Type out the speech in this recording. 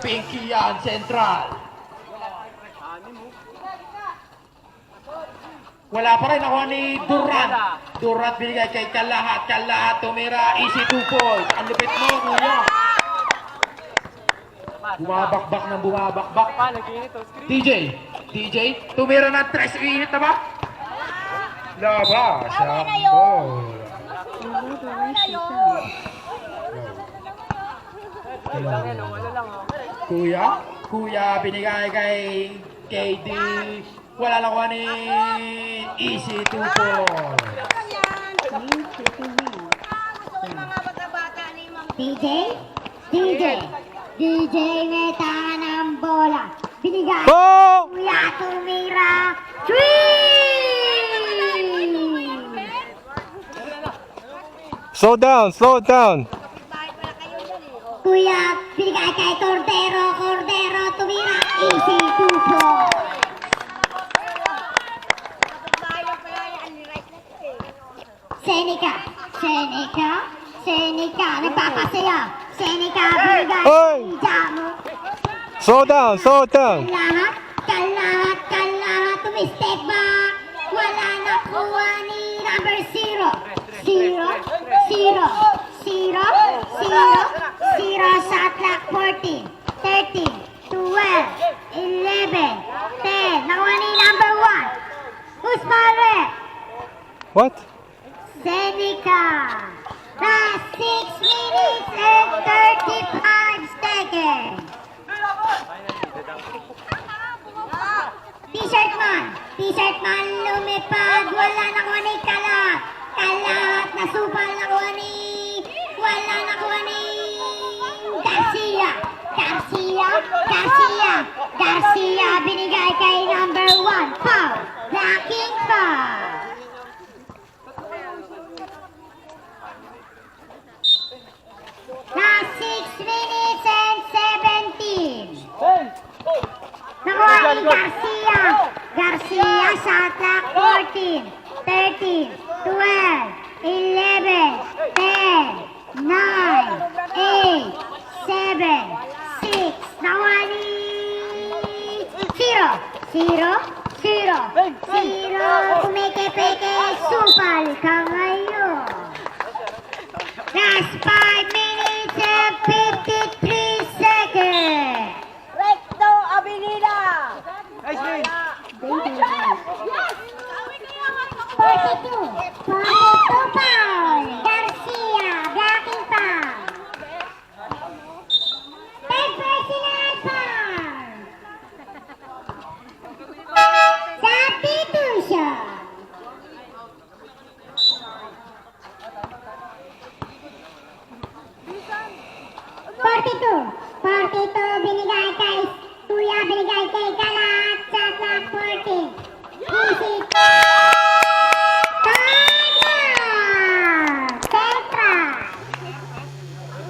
Pinky yan, Central. Wala pa rin ako ni Durant. Durant binigay kay Kalahat. Kalahat tumira. Easy 2 points. Ang lupit mo, kuya. Bumabakbak ng bumabakbak. DJ. DJ. Tumira ng 3 minutes na ba? Labas. Kuya binigay kay KD. Wala lang ko ni Easy 2 points. DJ may tangan ng bola. Binigay. Kuya tumira. 3! Slow down. Kuya, binigay kay Cordero tumira. Easy 2 points. Seneca, nagpapasaya. Seneca, binigay. Jamo. Slow down. Kalahat, tumistep back. Wala nakuha ni number 0. 0, shot clock 14, 13, 12, 11, 10. Nakuha ni number 1. Who's Palme? What? Seneca. Last 6 minutes and 35 seconds. T-shirt man lumipad. Wala nakuha ni Kalahat. Nasupal nakuha ni. Wala nakuha ni Garcia binigay kay number 1. Foul. Blocking foul. Last 6 minutes and 17. Nakuha ni Garcia, shot clock 14, 13, 12, 11, 10, 9, 8, 7, 6. Nakuha ni 0. Kumike-peke, supal ka ngayon. Last 5 minutes and 53 seconds. Recto Avenida! Yes! 42 foul. Garcia, blocking foul. 10 personal foul. Substitution. 42 binigay kay Kuya, binigay kay Kala.